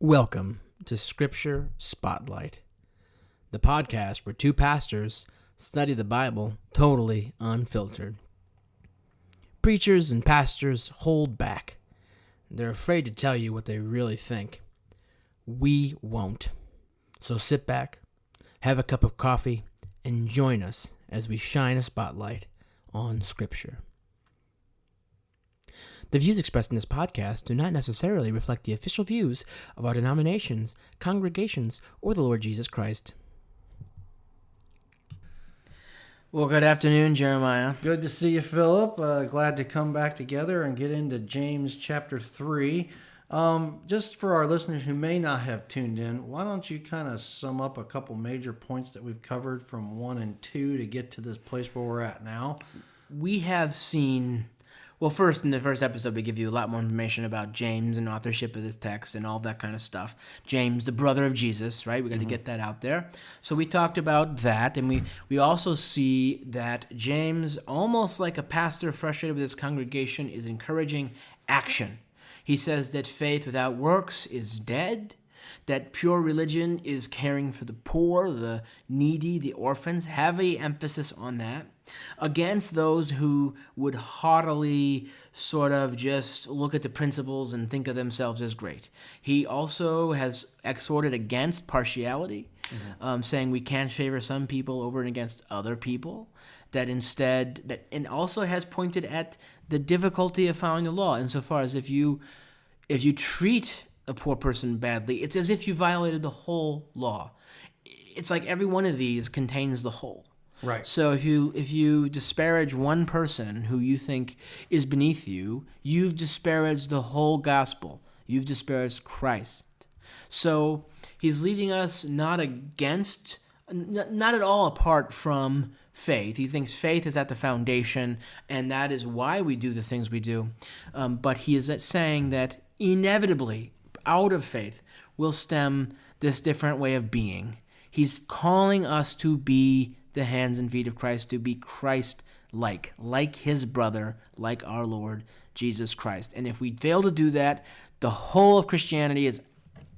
Welcome to Scripture Spotlight, the podcast where two pastors study the Bible totally unfiltered. Preachers and pastors hold back. They're afraid to tell you what they really think. We won't. So sit back, have a cup of coffee, and join us as we shine a spotlight on Scripture. The views expressed in this podcast do not necessarily reflect the official views of our denominations, congregations, or the Lord Jesus Christ. Well, good afternoon, Jeremiah. Good to see you, Philip. Glad to come back together and get into James chapter 3. Just for our listeners who may not have tuned in, why don't you kind of sum up a couple major points that we've covered from 1 and 2 to get to this place where we're at now? We have seen... Well, first, in the first episode, we give you a lot more information about James and authorship of this text and all that kind of stuff. James, the brother of Jesus, right? We're going to get that out there. So we talked about that, and we also see that James, almost like a pastor frustrated with his congregation, is encouraging action. He says that faith without works is dead, that pure religion is caring for the poor, the needy, the orphans. Heavy emphasis on that. Against those who would haughtily sort of just look at the principles and think of themselves as great. He also has exhorted against partiality, saying we can't favor some people over and against other people. And also has pointed at the difficulty of following the law, insofar as if you treat a poor person badly, it's as if you violated the whole law. It's like every one of these contains the whole. Right. So if you disparage one person who you think is beneath you, you've disparaged the whole gospel. You've disparaged Christ. So he's leading us not at all apart from faith. He thinks faith is at the foundation, and that is why we do the things we do. But he is saying that inevitably, out of faith, will stem this different way of being. He's calling us to be the hands and feet of Christ, to be Christ-like, like his brother, like our Lord Jesus Christ. And if we fail to do that, the whole of Christianity is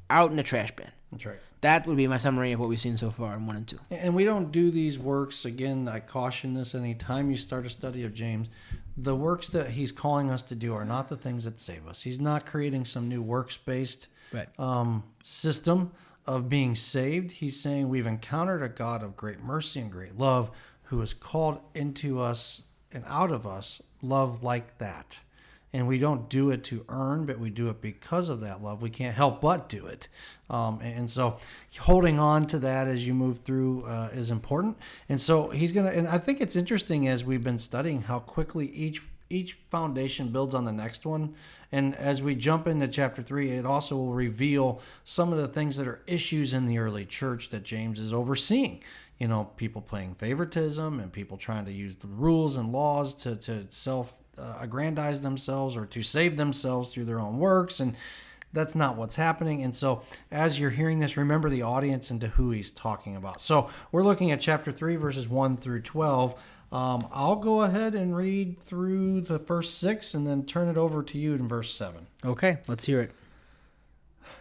out in the trash bin. That's right. That would be my summary of what we've seen so far in 1 and 2. And we don't do these works, again, I caution this anytime you start a study of James, the works that he's calling us to do are not the things that save us. He's not creating some new works-based system of being saved. He's saying we've encountered a God of great mercy and great love who has called into us and out of us love like that. And we don't do it to earn, but we do it because of that love. We can't help but do it. And so holding on to that as you move through is important. And so he's going to, and I think it's interesting as we've been studying how quickly each foundation builds on the next one. And as we jump into chapter 3, it also will reveal some of the things that are issues in the early church that James is overseeing. You know, people playing favoritism and people trying to use the rules and laws to aggrandize themselves or to save themselves through their own works, and that's not what's happening. And so as you're hearing this, remember the audience and to who he's talking about. So we're looking at chapter 3 verses 1 through 12. I'll go ahead and read through the first 6 and then turn it over to you in verse 7. Okay, let's hear it.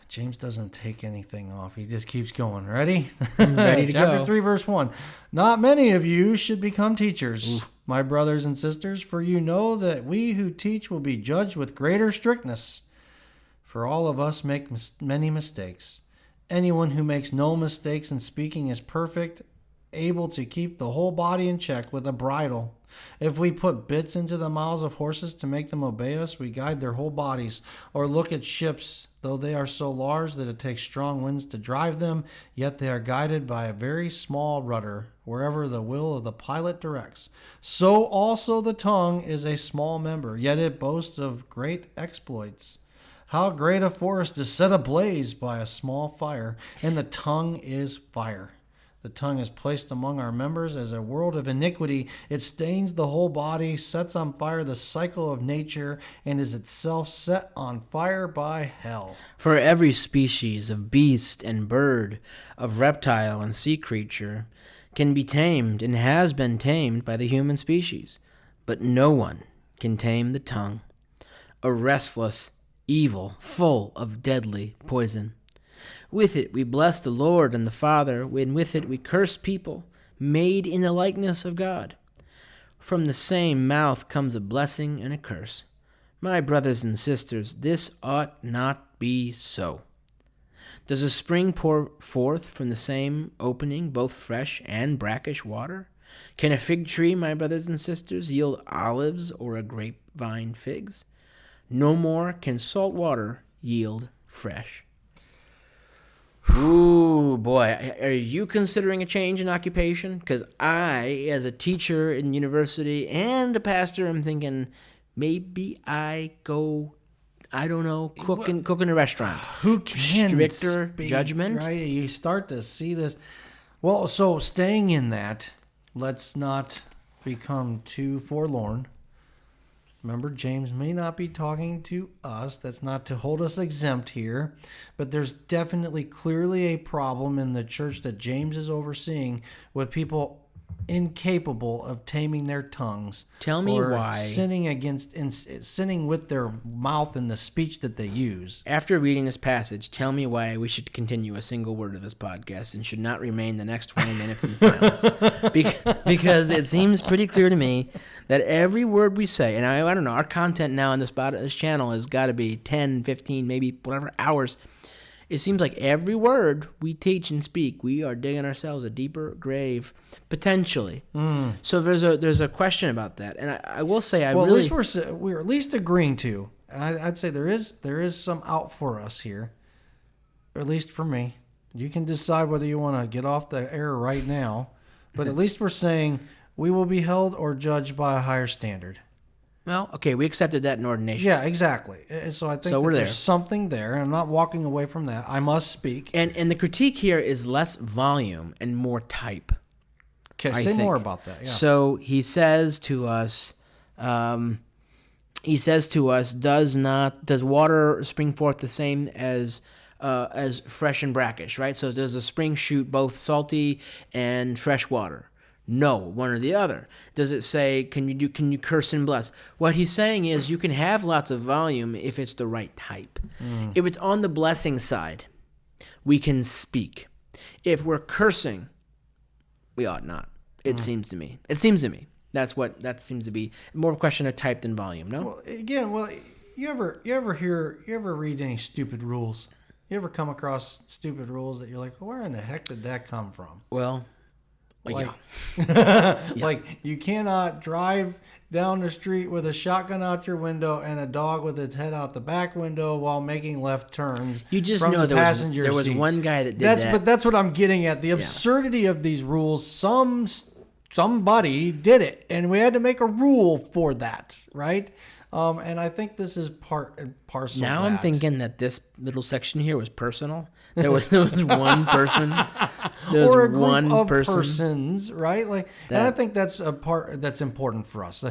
James doesn't take anything off. He just keeps going. Ready? Ready to go. Chapter 3, verse 1. Not many of you should become teachers, my brothers and sisters, for you know that we who teach will be judged with greater strictness. For all of us make many mistakes. Anyone who makes no mistakes in speaking is perfect, able to keep the whole body in check with a bridle. If we put bits into the mouths of horses to make them obey us, we guide their whole bodies. Or look at ships, though they are so large that it takes strong winds to drive them, yet they are guided by a very small rudder, wherever the will of the pilot directs. So also the tongue is a small member, yet it boasts of great exploits. How great a forest is set ablaze by a small fire, and the tongue is fire. The tongue is placed among our members as a world of iniquity. It stains the whole body, sets on fire the cycle of nature, and is itself set on fire by hell. For every species of beast and bird, of reptile and sea creature, can be tamed and has been tamed by the human species, but no one can tame the tongue, a restless evil full of deadly poison. With it we bless the Lord and the Father, and with it we curse people made in the likeness of God. From the same mouth comes a blessing and a curse. My brothers and sisters, this ought not be so. Does a spring pour forth from the same opening both fresh and brackish water? Can a fig tree, my brothers and sisters, yield olives or a grapevine figs? No more can salt water yield fresh. Ooh, boy. Are you considering a change in occupation? Because I, as a teacher in university and a pastor, am thinking maybe I go, I don't know, cook in a restaurant. Who can stricter speak, judgment? Right? You start to see this. Well, so staying in that, let's not become too forlorn. Remember, James may not be talking to us. That's not to hold us exempt here. But there's definitely clearly a problem in the church that James is overseeing with people incapable of taming their tongues. Tell me or why. sinning with their mouth in the speech that they use. After reading this passage, tell me why we should continue a single word of this podcast and should not remain the next 20 minutes in silence. Because it seems pretty clear to me that every word we say, and I don't know, our content now on this channel has got to be 10, 15, maybe whatever hours. It seems like every word we teach and speak, we are digging ourselves a deeper grave, potentially. So there's a question about that, and I will say at least we're at least agreeing to. I'd say there is some out for us here, or at least for me. You can decide whether you want to get off the air right now, but at least we're saying we will be held or judged by a higher standard. Well, okay, we accepted that in ordination. Yeah, exactly. So I think there's something there, and I'm not walking away from that. I must speak. And the critique here is less volume and more type. Okay, say more about that. Yeah. So he says to us, does water spring forth the same as fresh and brackish, right? So does a spring shoot both salty and fresh water? No, one or the other. Does it say, can you curse and bless? What he's saying is you can have lots of volume if it's the right type. If it's on the blessing side, we can speak. If we're cursing, we ought not. It seems to me. That seems to be more of a question of type than volume, no? You ever read any stupid rules? You ever come across stupid rules that you're like, where in the heck did that come from? Well, like you cannot drive down the street with a shotgun out your window and a dog with its head out the back window while making left turns. You just know there was one guy that did that. But that's what I'm getting at. The absurdity of these rules. Somebody did it, and we had to make a rule for that, right? And I think this is part and parcel. Now I'm thinking that this little section here was personal. There was one person. Or a group of persons, right? And I think that's a part that's important for us.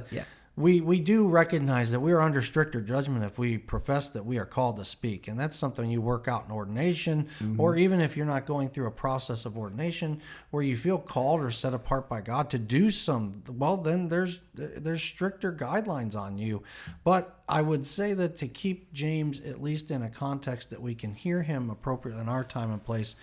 We do recognize that we are under stricter judgment if we profess that we are called to speak. And that's something you work out in ordination, or even if you're not going through a process of ordination where you feel called or set apart by God to do then there's stricter guidelines on you. But I would say that to keep James at least in a context that we can hear him appropriately in our time and place,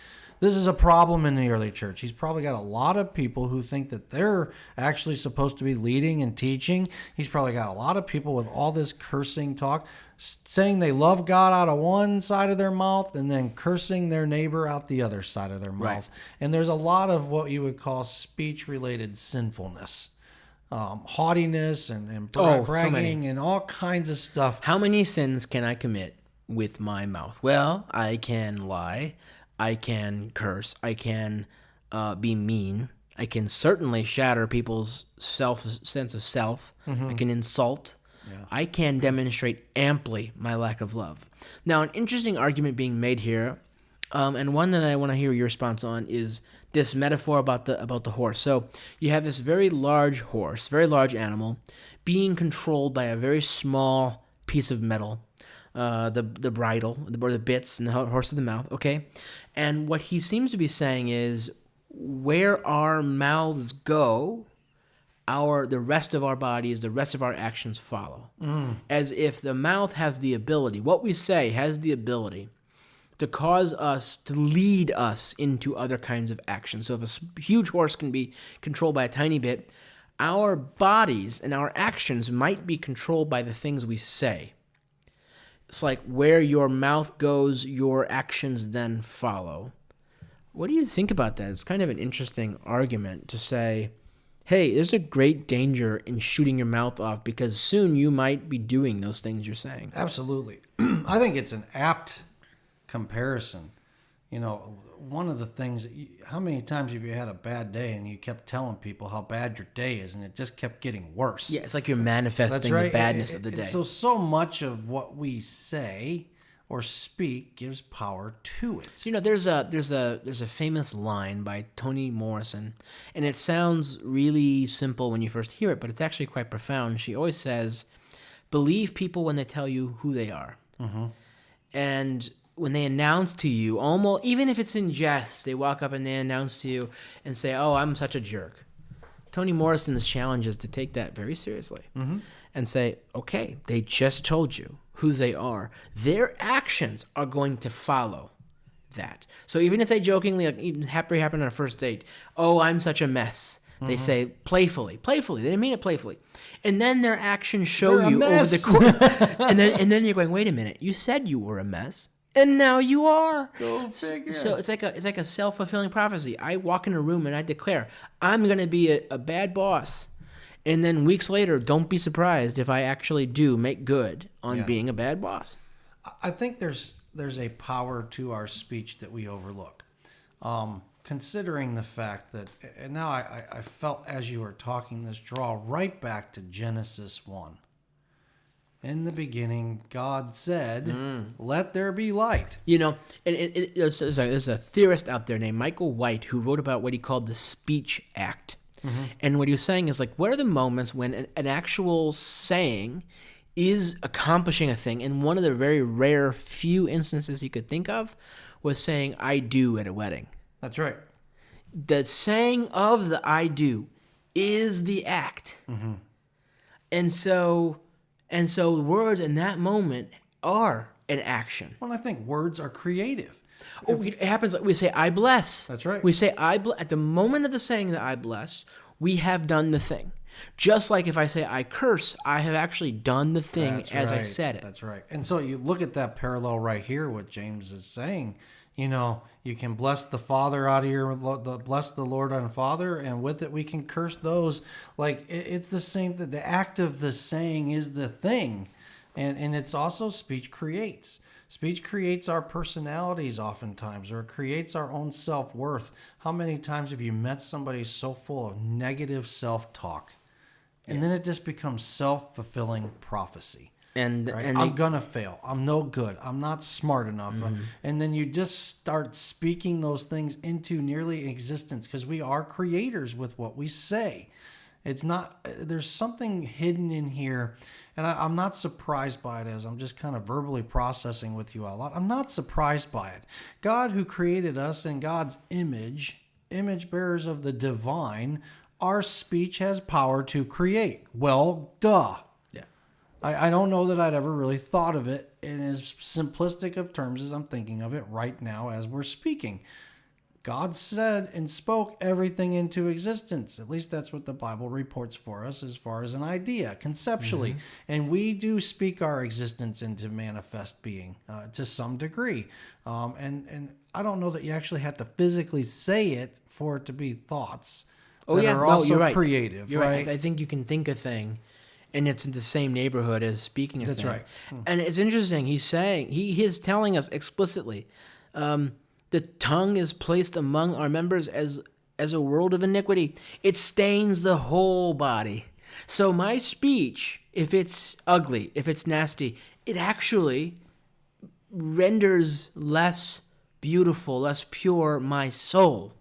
this is a problem in the early church. He's probably got a lot of people who think that they're actually supposed to be leading and teaching. He's probably got a lot of people with all this cursing talk, saying they love God out of one side of their mouth and then cursing their neighbor out the other side of their mouth. Right. And there's a lot of what you would call speech-related sinfulness. Haughtiness and bragging and all kinds of stuff. How many sins can I commit with my mouth? Well, I can lie. I can curse. I can be mean. I can certainly shatter people's sense of self. I can insult. Yeah. I can demonstrate amply my lack of love. Now, an interesting argument being made here, and one that I want to hear your response on, is this metaphor about the horse. So you have this very large horse, very large animal, being controlled by a very small piece of metal. The bridle, or the bits, and the horse of the mouth, okay? And what he seems to be saying is, where our mouths go, the rest of our bodies, the rest of our actions follow. As if the mouth has the ability, what we say has the ability to cause us, to lead us into other kinds of action. So if a huge horse can be controlled by a tiny bit, our bodies and our actions might be controlled by the things we say. It's like where your mouth goes, your actions then follow. What do you think about that? It's kind of an interesting argument to say, hey, there's a great danger in shooting your mouth off because soon you might be doing those things you're saying. Absolutely. I think it's an apt comparison. You know, one of the things, how many times have you had a bad day and you kept telling people how bad your day is and it just kept getting worse? Yeah, it's like you're manifesting the badness of the day. So much of what we say or speak gives power to it. You know, there's a famous line by Toni Morrison, and it sounds really simple when you first hear it, but it's actually quite profound. She always says, believe people when they tell you who they are. Mm-hmm. And when they announce to you, almost even if it's in jest, they walk up and they announce to you and say, oh, I'm such a jerk. Toni Morrison's challenge is to take that very seriously and say, okay, they just told you who they are. Their actions are going to follow that. So even if they jokingly, like even happen on a first date, oh, I'm such a mess. They say playfully. They didn't mean it playfully. And then their actions show you over the course. and then you're going, wait a minute, you said you were a mess. And now you are. Go figure. So it's like a self-fulfilling prophecy. I walk in a room and I declare, I'm going to be a bad boss. And then weeks later, don't be surprised if I actually do make good on being a bad boss. I think there's a power to our speech that we overlook. Considering the fact that, and now I felt as you were talking this draw right back to Genesis 1. In the beginning, God said, let there be light. You know, and there's a theorist out there named Michael White who wrote about what he called the speech act. Mm-hmm. And what he was saying is like, what are the moments when an actual saying is accomplishing a thing? And one of the very rare few instances he could think of was saying, I do at a wedding. That's right. The saying of the I do is the act. Mm-hmm. And so words in that moment are an action. Well, I think words are creative. Oh, it happens like we say, I bless. That's right. We say, I bless. At the moment of the saying that I bless, we have done the thing. Just like if I say I curse, I have actually done the thing I said it. That's right. And so you look at that parallel right here, what James is saying. You know, you can bless the Father out of your, bless the Lord and Father, and with it we can curse those. Like, it's the same, the act of the saying is the thing. And it's also speech creates. Speech creates our personalities oftentimes, or it creates our own self-worth. How many times have you met somebody so full of negative self-talk? And then it just becomes self-fulfilling prophecy. And I'm going to fail. I'm no good. I'm not smart enough. Mm-hmm. And then you just start speaking those things into nearly existence because we are creators with what we say. It's not, there's something hidden in here. And I'm not surprised by it as I'm just kind of verbally processing with you a lot. I'm not surprised by it. God, who created us in God's image bearers of the divine, our speech has power to create. Well, duh. Yeah. I don't know that I'd ever really thought of it in as simplistic of terms as I'm thinking of it right now as we're speaking. God said and spoke everything into existence. At least that's what the Bible reports for us as far as an idea, conceptually. Mm-hmm. And we do speak our existence into manifest being to some degree. And I don't know that you actually have to physically say it for it to be thoughts are also you're right. creative. You're right. I think you can think a thing, and it's in the same neighborhood as speaking a thing. That's right. And it's interesting. He's saying, he is telling us explicitly, the tongue is placed among our members as a world of iniquity. It stains the whole body. So my speech, if it's ugly, if it's nasty, it actually renders less beautiful, less pure my soul.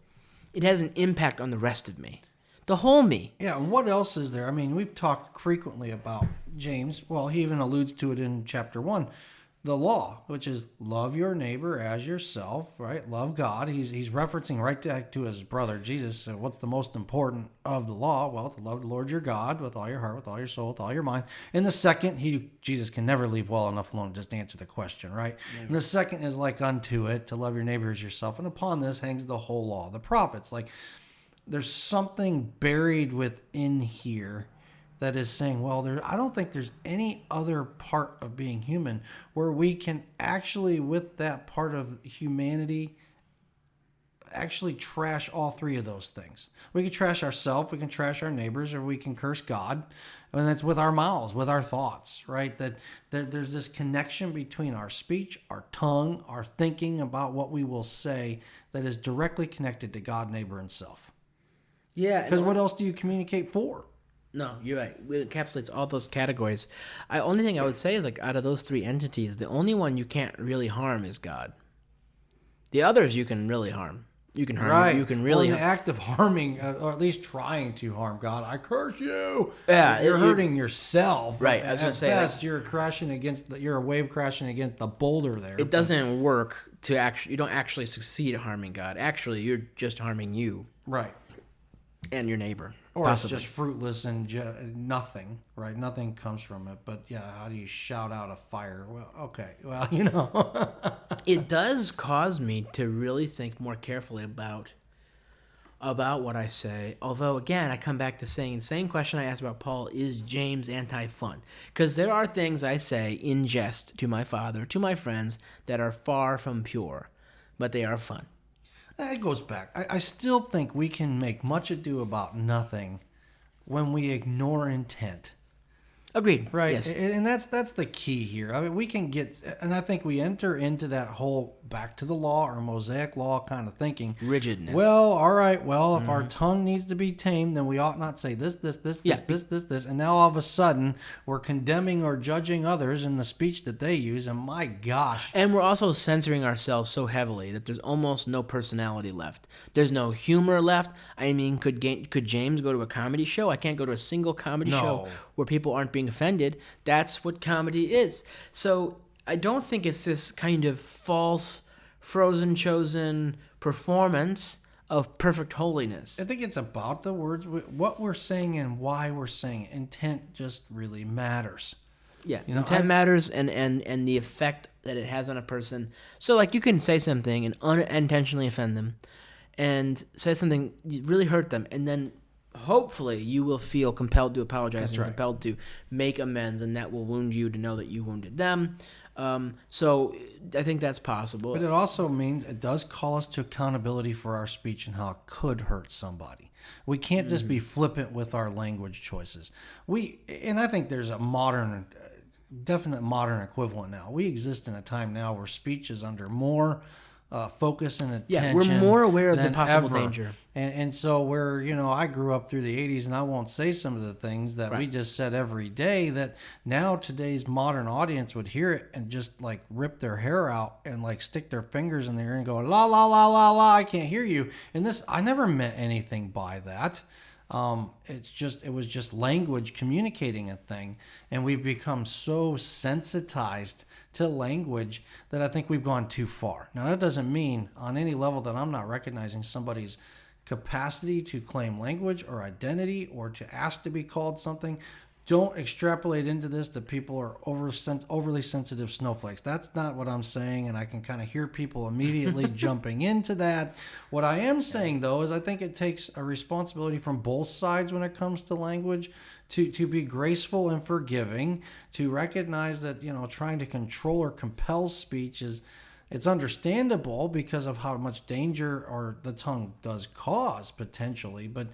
It has an impact on the rest of me, the whole me. Yeah, and what else is there? I mean, we've talked frequently about James. Well, he even alludes to it in chapter 1. the law, which is love your neighbor as yourself, right? Love God. He's referencing right back to his brother Jesus. So what's the most important of the law? Well, to love the Lord your God with all your heart, with all your soul, with all your mind. And the second, Jesus can never leave well enough alone to just answer the question, right? Never. And the second is like unto it, to love your neighbor as yourself. And upon this hangs the whole law, the prophets. Like, there's something buried within here that is saying, well, I don't think there's any other part of being human where we can actually, with that part of humanity, actually trash all three of those things. We can trash ourselves, we can trash our neighbors, or we can curse God. And that's with our mouths, with our thoughts, right? That there's this connection between our speech, our tongue, our thinking about what we will say that is directly connected to God, neighbor, and self. Yeah. Because what else do you communicate for? No, you're right. It encapsulates all those categories. Only thing I would say is, like, out of those three entities, the only one you can't really harm is God. The others you can really harm. You can harm. Right. You can really. Well, in the act of harming, or at least trying to harm God, I curse you. Yeah, you're hurting yourself. Right. I was going to say, best, you're crashing against. You're a wave crashing against the boulder there. It doesn't work to actually. You don't actually succeed at harming God. Actually, you're just harming you. Right. And your neighbor. Or possibly. It's just fruitless and nothing, right? Nothing comes from it. But yeah, how do you shout out a fire? Well, okay. Well, you know. It does cause me to really think more carefully about what I say. Although, again, I come back to saying the same question I asked about Paul, is James anti-fun? Because there are things I say in jest to my father, to my friends, that are far from pure, but they are fun. It goes back. I still think we can make much ado about nothing when we ignore intent. Agreed. Right. Yes. And that's the key here. I mean, we can get, and I think we enter into that whole back to the law or Mosaic law kind of thinking. Rigidness. Well, all right. Well, if our tongue needs to be tamed, then we ought not say this. And now all of a sudden we're condemning or judging others in the speech that they use. And my gosh. And we're also censoring ourselves so heavily that there's almost no personality left. There's no humor left. I mean, could James go to a comedy show? I can't go to a single comedy show where people aren't being offended. That's what comedy is. So I don't think it's this kind of false, frozen, chosen performance of perfect holiness. I think it's about the words, what we're saying and why we're saying it. Intent just really matters. Yeah, intent matters, and the effect that it has on a person. So, like, you can say something and unintentionally offend them, and say something really hurt them, and then hopefully you will feel compelled to apologize compelled to make amends, and that will wound you to know that you wounded them. So I think that's possible. But it also means it does call us to accountability for our speech and how it could hurt somebody. We can't just be flippant with our language choices. And I think there's a definite modern equivalent now. We exist in a time now where speech is under more focus and attention. Yeah, we're more aware of the possible ever. danger. And so where, I grew up through the 80s, and I won't say some of the things that we just said every day that now today's modern audience would hear it and just like rip their hair out and like stick their fingers in their ear and go, la, la, la, la, la, I can't hear you. And this, I never meant anything by that. It was just language communicating a thing. And we've become so sensitized to language that I think we've gone too far. Now, that doesn't mean on any level that I'm not recognizing somebody's capacity to claim language or identity or to ask to be called something. Don't extrapolate into this that people are overly sensitive snowflakes. That's not what I'm saying, and I can kind of hear people immediately jumping into that. What I am saying, though, is I think it takes a responsibility from both sides when it comes to language to be graceful and forgiving, to recognize that, trying to control or compel speech it's understandable because of how much danger or the tongue does cause potentially, but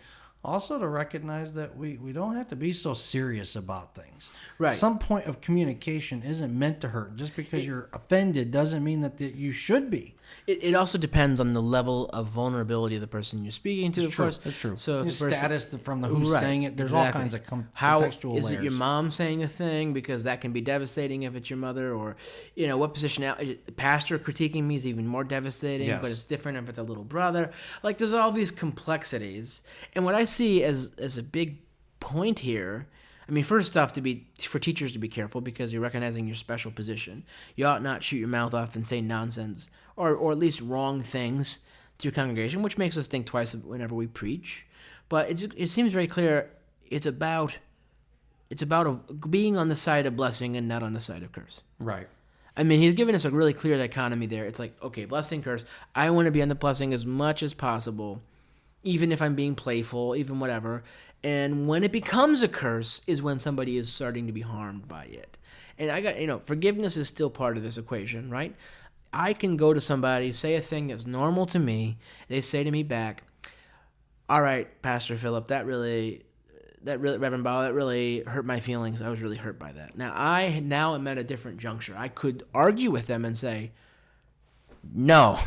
also to recognize that we don't have to be so serious about things. Right. Some point of communication isn't meant to hurt. Just because you're offended doesn't mean that you should be. It also depends on the level of vulnerability of the person you're speaking to, of course. That's true. So the status from the who's saying it, there's all kinds of contextual layers. Is it your mom saying a thing? Because that can be devastating if it's your mother, or, what position now. The pastor critiquing me is even more devastating, but it's different if it's a little brother. Like, there's all these complexities. And what I see as a big point here, I mean, first off, for teachers to be careful because you're recognizing your special position. You ought not shoot your mouth off and say nonsense or at least wrong things to your congregation, which makes us think twice whenever we preach. But it seems very clear it's about being on the side of blessing and not on the side of curse. Right. I mean, he's given us a really clear dichotomy there. It's like, okay, blessing, curse. I want to be on the blessing as much as possible, even if I'm being playful, even whatever. And when it becomes a curse is when somebody is starting to be harmed by it. And forgiveness is still part of this equation, right? I can go to somebody, say a thing that's normal to me. They say to me back, all right, Pastor Philip, Reverend Bow, that really hurt my feelings. I was really hurt by that. Now am at a different juncture. I could argue with them and say, no.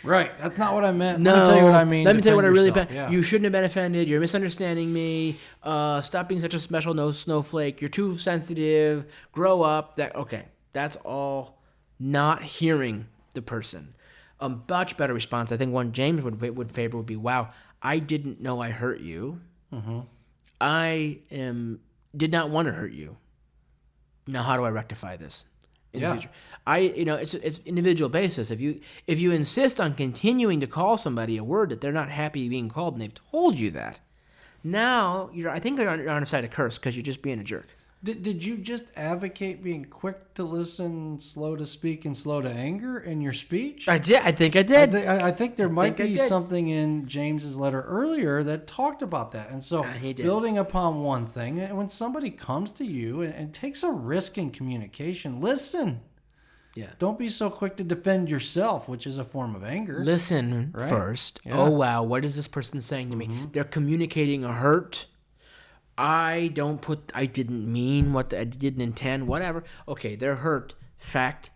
Right. That's not what I meant. No. Let me tell you what I mean. Let me tell you what I really meant. Yeah. You shouldn't have been offended. You're misunderstanding me. Stop being such a special snowflake. You're too sensitive. Grow up. That's all not hearing the person. A much better response, I think one James would favor would be, wow, I didn't know I hurt you. Mm-hmm. Did not want to hurt you. Now, how do I rectify this in the future? It's individual basis. If you insist on continuing to call somebody a word that they're not happy being called, and they've told you that, now I think you're on the side of curse because you're just being a jerk. Did you just advocate being quick to listen, slow to speak, and slow to anger in your speech? I did. I think I did. I think there might be something in James's letter earlier that talked about that. And so building upon one thing, when somebody comes to you and takes a risk in communication, listen. Yeah. Don't be so quick to defend yourself, which is a form of anger. Listen first. Yeah. Oh, wow. What is this person saying to me? Mm-hmm. They're communicating a hurt. I didn't mean I didn't intend, whatever. Okay, they're hurt. Fact.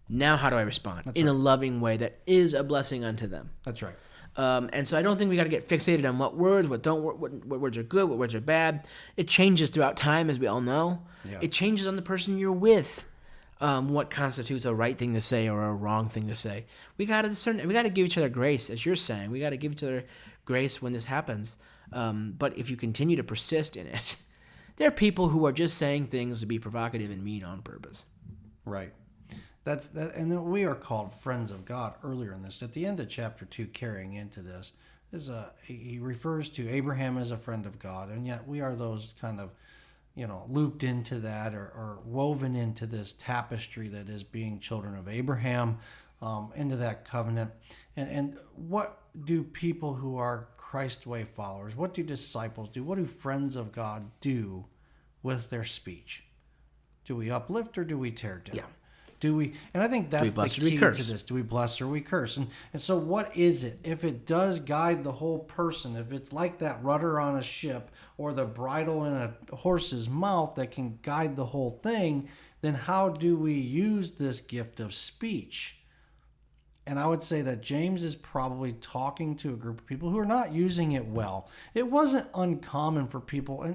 Now how do I respond? A loving way that is a blessing unto them. That's right. And so I don't think we got to get fixated on what words, what words are good, what words are bad. It changes throughout time, as we all know. Yeah. It changes on the person you're with. What constitutes a right thing to say or a wrong thing to say. We got to discern. We got to give each other grace, as you're saying. We got to give each other grace when this happens. But if you continue to persist in it, there are people who are just saying things to be provocative and mean on purpose. Right. And then we are called friends of God earlier in this. At the end of chapter 2, carrying into this, he refers to Abraham as a friend of God, and yet we are those kind of, looped into that or woven into this tapestry that is being children of Abraham, into that covenant. And what do people who are Christ way followers, what do disciples do? What do friends of God do with their speech? Do we uplift or do we tear down? Yeah. And I think that's the key to this. Do we bless or we curse? And so what is it? If it does guide the whole person, if it's like that rudder on a ship or the bridle in a horse's mouth that can guide the whole thing, then how do we use this gift of speech? And I would say that James is probably talking to a group of people who are not using it well. It wasn't uncommon for people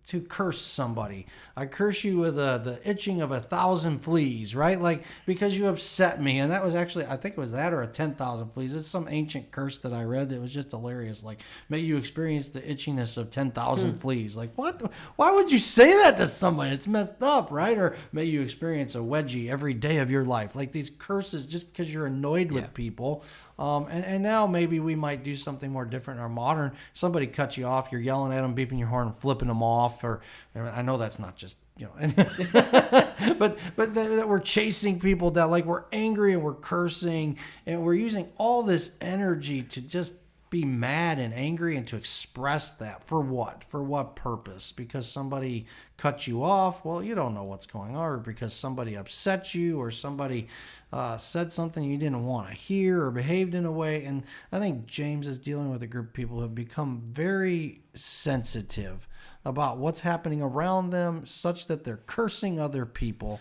to curse somebody. I curse you with the itching of 1,000 fleas, right? Like, because you upset me. And that was actually, I think it was that or a 10,000 fleas. It's some ancient curse that I read that was just hilarious. Like, may you experience the itchiness of 10,000 fleas. Like, what? Why would you say that to somebody? It's messed up, right? Or may you experience a wedgie every day of your life. Like these curses just because you're annoyed with people. And now maybe we might do something more different in our modern. Somebody cuts you off, you're yelling at them, beeping your horn, flipping them off. Or I know that's not just, but that we're chasing people that like we're angry and we're cursing and we're using all this energy to just be mad and angry and to express that for what? For what purpose? Because somebody cut you off? Well, you don't know what's going on, or because somebody upset you or somebody said something you didn't want to hear or behaved in a way. And I think James is dealing with a group of people who have become very sensitive about what's happening around them such that they're cursing other people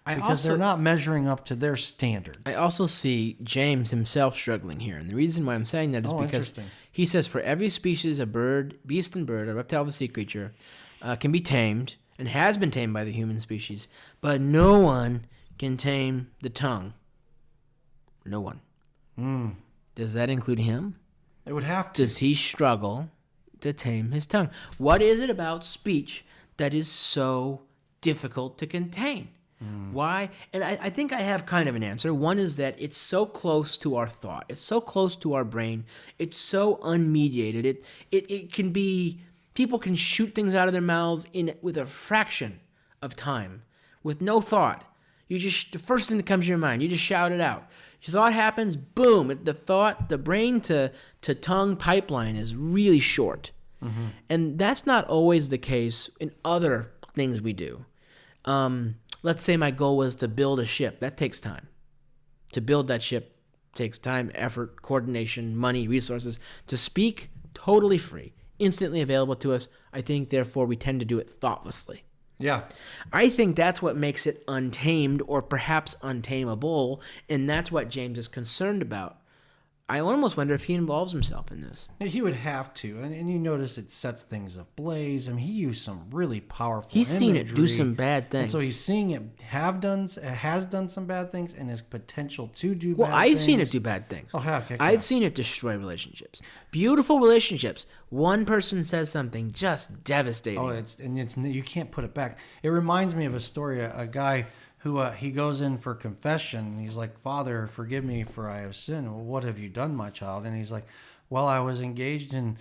because they're not measuring up to their standards. I also see James himself struggling here. And the reason why I'm saying that is because he says for every species of bird, beast and bird, or reptile of sea creature can be tamed and has been tamed by the human species, but no one can tame the tongue. No one. Does that include him? It would have to. Does he struggle to tame his tongue? What is it about speech that is so difficult to contain? Why? And I think I have kind of an answer. One is that it's so close to our thought. It's so close to our brain. It's so unmediated. It can be, people can shoot things out of their mouths with a fraction of time, with no thought. You just, the first thing that comes to your mind, you just shout it out. Your thought happens, boom. The brain to tongue pipeline is really short. Mm-hmm. And that's not always the case in other things we do. Let's say my goal was to build a ship. That takes time. To build that ship takes time, effort, coordination, money, resources. To speak, totally free, instantly available to us. I think, therefore, we tend to do it thoughtlessly. Yeah. I think that's what makes it untamed or perhaps untamable, and that's what James is concerned about. I almost wonder if he involves himself in this. He would have to, and you notice it sets things ablaze. I mean, he used some really powerful He's seen it do imagery. some bad things. And so he's seeing it has done some bad things, and his potential to do well, bad I've things. seen it do bad things. Oh, heck yeah. I've seen it destroy relationships. Beautiful relationships. One person says something just devastating. Oh, it's you can't put it back. It reminds me of a story. A guy who he goes in for confession. And he's like, "Father, forgive me for I have sinned." Well, what have you done, my child? And he's like, "Well, I was engaged in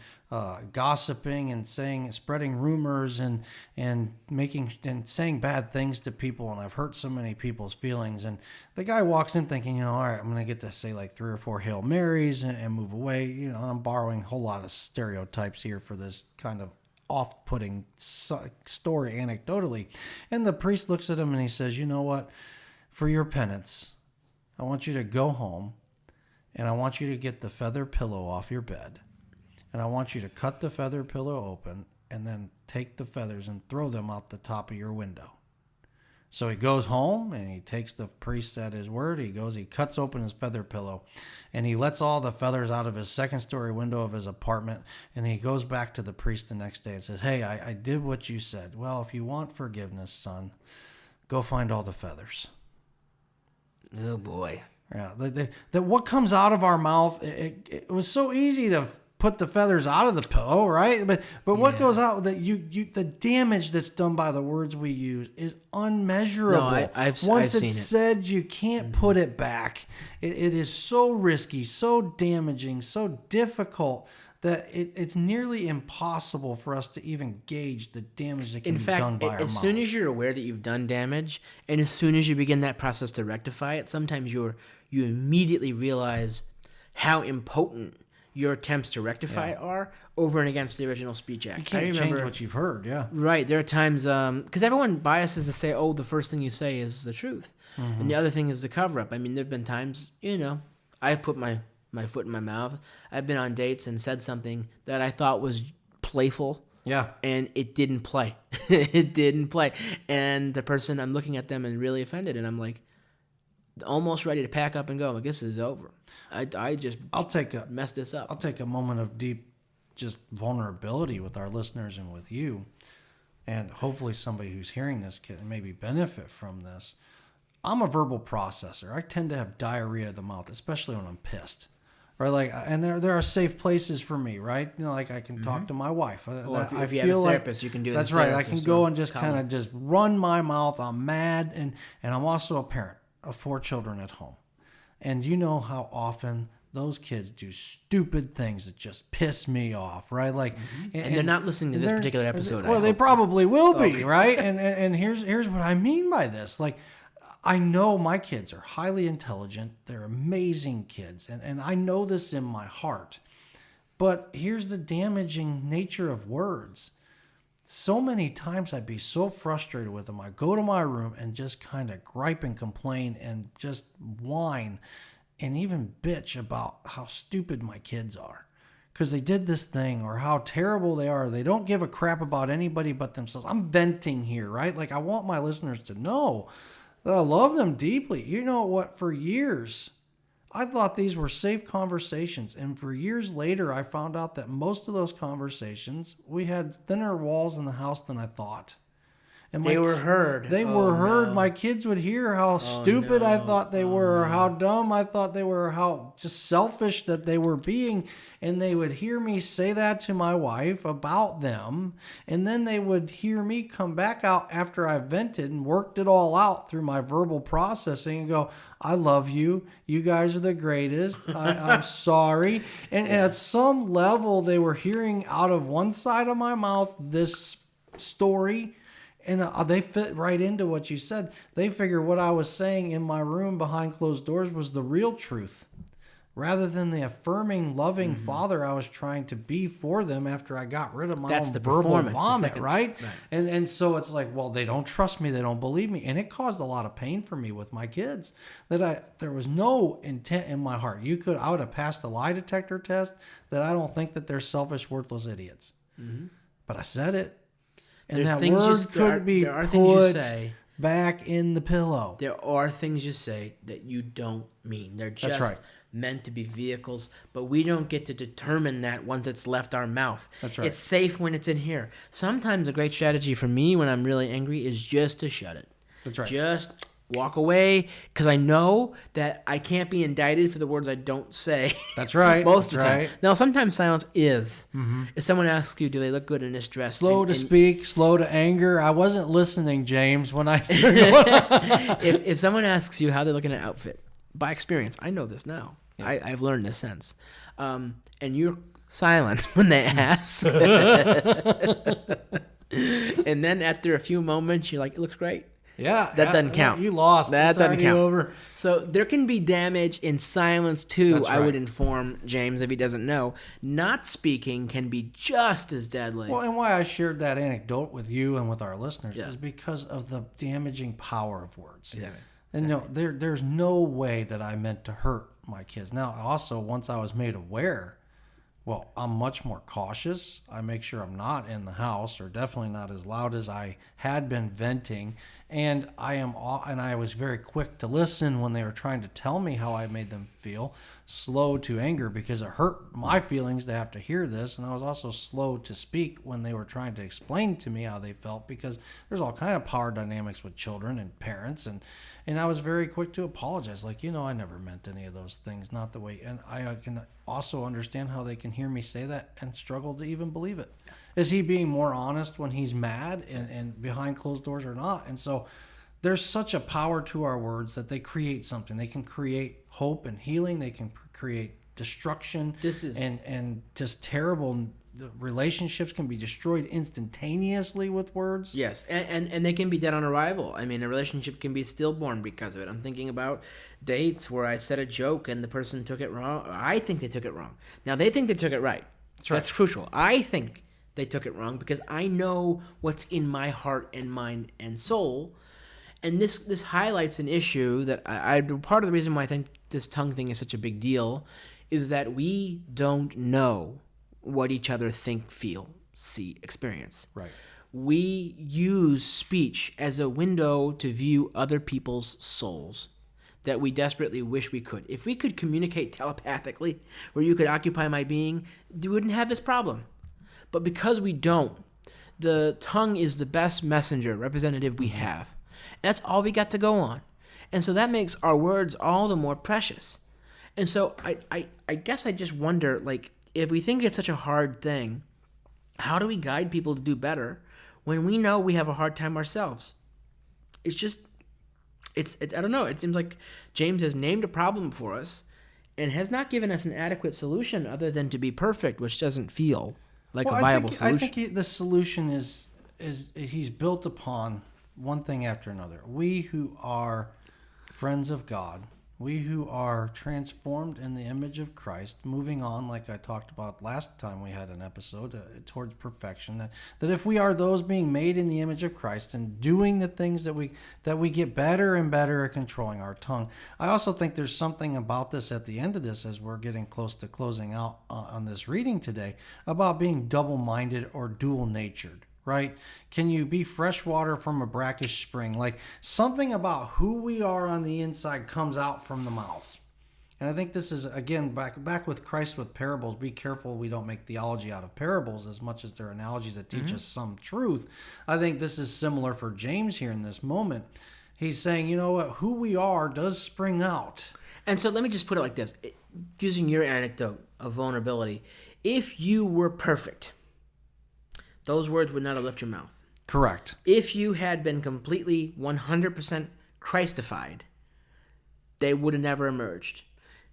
gossiping and spreading rumors and saying bad things to people, and I've hurt so many people's feelings." And the guy walks in thinking, all right, I'm gonna get to say like 3 or 4 Hail Marys and move away. I'm borrowing a whole lot of stereotypes here for this kind of off-putting story anecdotally. And the priest looks at him and he says, "You know what? For your penance, I want you to go home and I want you to get the feather pillow off your bed. And I want you to cut the feather pillow open and then take the feathers and throw them out the top of your window." So he goes home and he takes the priest at his word. He cuts open his feather pillow and he lets all the feathers out of his second-story window of his apartment. And he goes back to the priest the next day and says, "Hey, I did what you said. Well, if you want forgiveness, son, go find all the feathers." Oh, boy. Yeah, that what comes out of our mouth, it was so easy to put the feathers out of the pillow, right? But what goes out, that the damage that's done by the words we use is unmeasurable. No, I've Once seen it's it. said, you can't put it back. It is so risky, so damaging, so difficult that it's nearly impossible for us to even gauge the damage that can be done by our mouth. As soon as you're aware that you've done damage, and as soon as you begin that process to rectify it, sometimes you immediately realize how impotent your attempts to rectify it are over and against the original speech act. You can't change what you've heard, yeah. Right. There are times, because everyone biases to say, oh, the first thing you say is the truth. Mm-hmm. And the other thing is the cover up. I mean, there have been times, I've put my foot in my mouth. I've been on dates and said something that I thought was playful. Yeah. And it didn't play. It didn't play. And the person, I'm looking at them and really offended. And I'm like, almost ready to pack up and go. Like, this is over. I messed this up. I'll take a moment of deep just vulnerability with our listeners and with you. And hopefully somebody who's hearing this can maybe benefit from this. I'm a verbal processor. I tend to have diarrhea of the mouth, especially when I'm pissed. Right, like, and there are safe places for me, right? Like I can talk to my wife. Well, if you have a therapist, you can do it. That's right. I can go and just kind of just run my mouth. I'm mad, and I'm also a parent of 4 children at home, and you know how often those kids do stupid things that just piss me off, right? Like, and they're not listening to this particular episode. Well, they probably will be, right? And here's what I mean by this, like. I know my kids are highly intelligent. They're amazing kids. And I know this in my heart. But here's the damaging nature of words. So many times I'd be so frustrated with them. I go to my room and just kind of gripe and complain and just whine and even bitch about how stupid my kids are. Because they did this thing, or how terrible they are. They don't give a crap about anybody but themselves. I'm venting here, right? Like, I want my listeners to know that I love them deeply. You know what? For years, I thought these were safe conversations. And for years later, I found out that most of those conversations, we had thinner walls in the house than I thought. And they were heard. They were heard. My kids would hear how stupid I thought they were, or how dumb I thought they were, how just selfish that they were being. And they would hear me say that to my wife about them. And then they would hear me come back out after I vented and worked it all out through my verbal processing and go, I love you. You guys are the greatest. I'm sorry. And at some level, they were hearing out of one side of my mouth this story. And they fit right into what you said. They figured what I was saying in my room behind closed doors was the real truth, rather than the affirming, loving father I was trying to be for them after I got rid of my own verbal vomit, right? And so it's like, well, they don't trust me. They don't believe me. And it caused a lot of pain for me with my kids that there was no intent in my heart. I would have passed a lie detector test that I don't think that they're selfish, worthless idiots. But I said it. And that word could be put back in the pillow. There are things you say that you don't mean. They're just meant to be vehicles, but we don't get to determine that once it's left our mouth. That's right. It's safe when it's in here. Sometimes a great strategy for me when I'm really angry is just to shut it. That's right. Just walk away, because I know that I can't be indicted for the words I don't say. That's right. Most of the time. Now, sometimes silence is. If someone asks you, do they look good in this dress? Slow to speak, slow to anger. I wasn't listening, James, when I said if someone asks you how they look in an outfit, by experience, I know this now. Yeah. I've learned this since. And you're silent when they ask. And then after a few moments, you're like, it looks great. Yeah. That doesn't count. You lost. That doesn't count. Over. So there can be damage in silence too. That's right. I would inform James if he doesn't know. Not speaking can be just as deadly. Well, and why I shared that anecdote with you and with our listeners is because of the damaging power of words. Yeah. And no, there's no way that I meant to hurt my kids. Now, also, once I was made aware, well, I'm much more cautious. I make sure I'm not in the house, or definitely not as loud as I had been venting. And I was very quick to listen when they were trying to tell me how I made them feel. Slow to anger because it hurt my feelings to have to hear this. And I was also slow to speak when they were trying to explain to me how they felt, because there's all kind of power dynamics with children and parents. And I was very quick to apologize. Like, I never meant any of those things. Not the way. And I can also understand how they can hear me say that and struggle to even believe it. Is he being more honest when he's mad and behind closed doors or not? And so there's such a power to our words that they create something. They can create hope and healing. They can create destruction. And just terrible relationships can be destroyed instantaneously with words. Yes, and they can be dead on arrival. I mean, a relationship can be stillborn because of it. I'm thinking about dates where I said a joke and the person took it wrong. I think they took it wrong. Now, they think they took it right. That's crucial. I think they took it wrong because I know what's in my heart and mind and soul. And this highlights an issue that part of the reason why I think this tongue thing is such a big deal is that we don't know what each other think, feel, see, experience. Right. We use speech as a window to view other people's souls that we desperately wish we could. If we could communicate telepathically, where you could occupy my being, we wouldn't have this problem. But because we don't, the tongue is the best messenger, representative we have. That's all we got to go on. And so that makes our words all the more precious. And so I guess I just wonder, like, if we think it's such a hard thing, how do we guide people to do better when we know we have a hard time ourselves? I don't know. It seems like James has named a problem for us and has not given us an adequate solution other than to be perfect, which doesn't feel like a viable solution. I think the solution is he's built upon one thing after another. We who are friends of God, we who are transformed in the image of Christ, moving on, like I talked about last time we had an episode, towards perfection, that if we are those being made in the image of Christ and doing the things that we get better and better at controlling our tongue. I also think there's something about this at the end of this, as we're getting close to closing out on this reading today, about being double-minded or dual-natured. Right? Can you be fresh water from a brackish spring? Like, something about who we are on the inside comes out from the mouth. And I think this is, again, back with Christ with parables. Be careful we don't make theology out of parables as much as they're analogies that teach us some truth. I think this is similar for James here in this moment. He's saying, you know what, who we are does spring out. And so let me just put it like this. Using your anecdote of vulnerability, if you were perfect, those words would not have left your mouth. Correct. If you had been completely 100% Christified, they would have never emerged.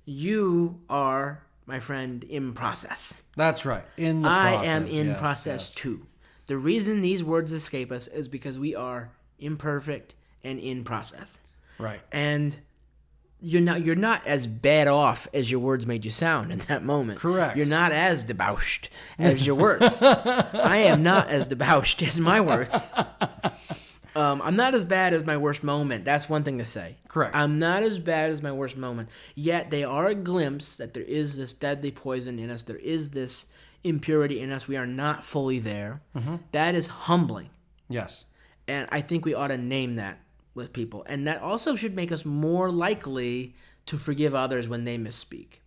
You are, my friend, in process. That's right. In the process. I am in process too. The reason these words escape us is because we are imperfect and in process. Right. And you're not as bad off as your words made you sound in that moment. Correct. You're not as debauched as your words. I am not as debauched as my words. I'm not as bad as my worst moment. That's one thing to say. Correct. I'm not as bad as my worst moment. Yet they are a glimpse that there is this deadly poison in us. There is this impurity in us. We are not fully there. Mm-hmm. That is humbling. Yes. And I think we ought to name that with people. And that also should make us more likely to forgive others when they misspeak.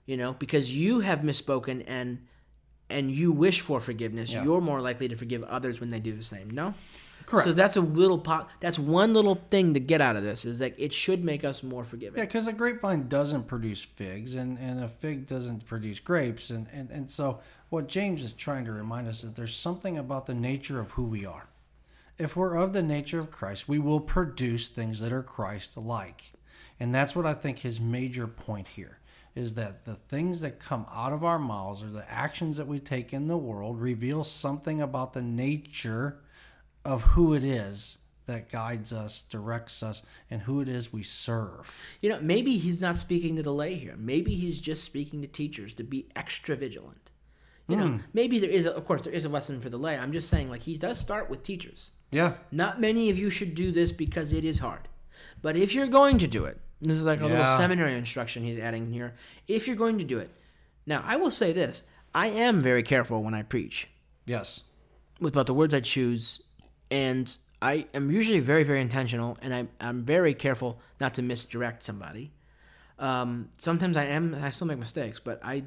You know, because you have misspoken and you wish for forgiveness, you're more likely to forgive others when they do the same. No? Correct. So that's that's one little thing to get out of this, is that it should make us more forgiving. Yeah, because a grapevine doesn't produce figs, and a fig doesn't produce grapes. And so what James is trying to remind us is there's something about the nature of who we are. If we're of the nature of Christ, we will produce things that are Christ-like. And that's what I think his major point here is, that the things that come out of our mouths or the actions that we take in the world reveal something about the nature of who it is that guides us, directs us, and who it is we serve. You know, maybe he's not speaking to the lay here. Maybe he's just speaking to teachers to be extra vigilant. You know, maybe there is a lesson for the lay. I'm just saying, like, he does start with teachers. Yeah. Not many of you should do this because it is hard. But if you're going to do it, and this is like a little seminary instruction he's adding here. If you're going to do it. Now, I will say this. I am very careful when I preach. Yes. About the words I choose. And I am usually very, very intentional. And I'm very careful not to misdirect somebody. Sometimes I still make mistakes. But I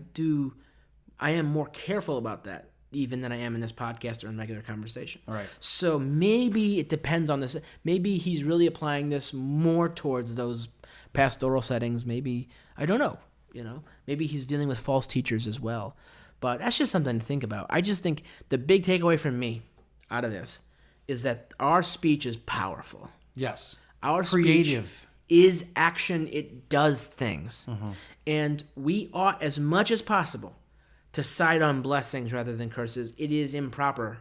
am more careful about that even than I am in this podcast or in regular conversation. All right. So maybe it depends on this. Maybe he's really applying this more towards those pastoral settings. Maybe, I don't know, you know, maybe he's dealing with false teachers as well. But that's just something to think about. I just think the big takeaway from me out of this is that our speech is powerful. Yes. Our creative speech is action. It does things. Mm-hmm. And we ought, as much as possible, to side on blessings rather than curses. It is improper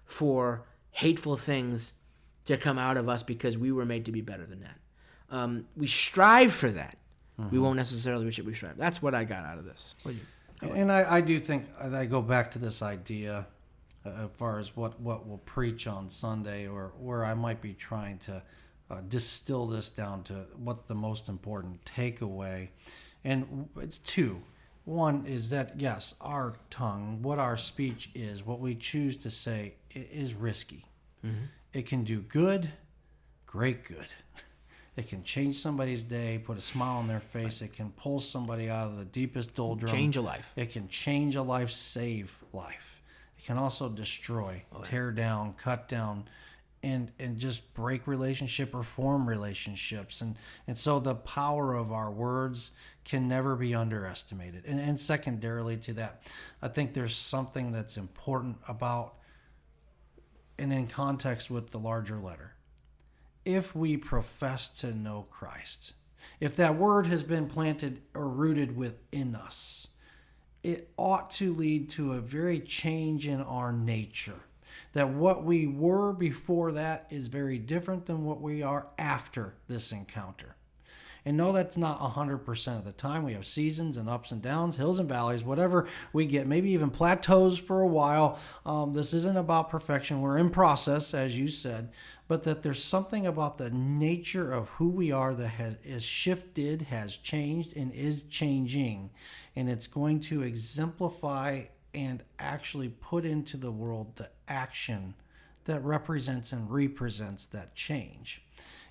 for hateful things to come out of us because we were made to be better than that. We strive for that. Mm-hmm. We won't necessarily reach it. We strive. That's what I got out of this. And I do think I go back to this idea as far as what we'll preach on Sunday, or where I might be trying to distill this down to what's the most important takeaway. And it's two. One is that, yes, our tongue, what our speech is, what we choose to say, is risky. Mm-hmm. It can do good, great good. It can change somebody's day, put a smile on their face. It can pull somebody out of the deepest doldrum. Change a life. It can change a life, save life. It can also destroy, tear down, cut down, and just break relationship or form relationships. And so the power of our words can never be underestimated. And secondarily to that, I think there's something that's important about, and in context with the larger letter. If we profess to know Christ, if that word has been planted or rooted within us, it ought to lead to a very change in our nature. That what we were before that is very different than what we are after this encounter. And no, that's not 100% of the time. We have seasons and ups and downs, hills and valleys, whatever we get, maybe even plateaus for a while. This isn't about perfection. We're in process, as you said, but that there's something about the nature of who we are that is shifted, has changed, and is changing. And it's going to exemplify and actually put into the world the action that represents and represents that change.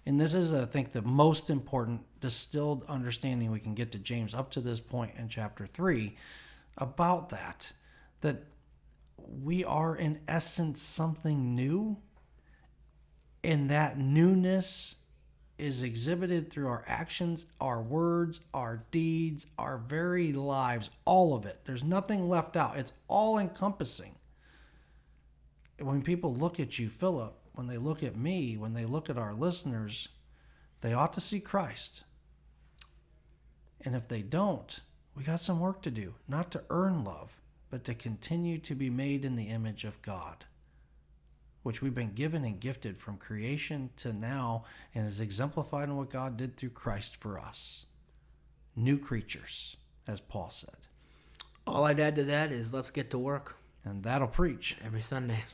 And this is, I think, the most important distilled understanding we can get to James up to this point in chapter 3 about that we are in essence something new, and that newness is exhibited through our actions, our words, our deeds, our very lives, all of it. There's nothing left out. It's all encompassing. When people look at you, Philip, when they look at me, when they look at our listeners, they ought to see Christ. And if they don't, we got some work to do, not to earn love, but to continue to be made in the image of God, which we've been given and gifted from creation to now, and is exemplified in what God did through Christ for us. New creatures, as Paul said. All I'd add to that is let's get to work. And that'll preach. Every Sunday.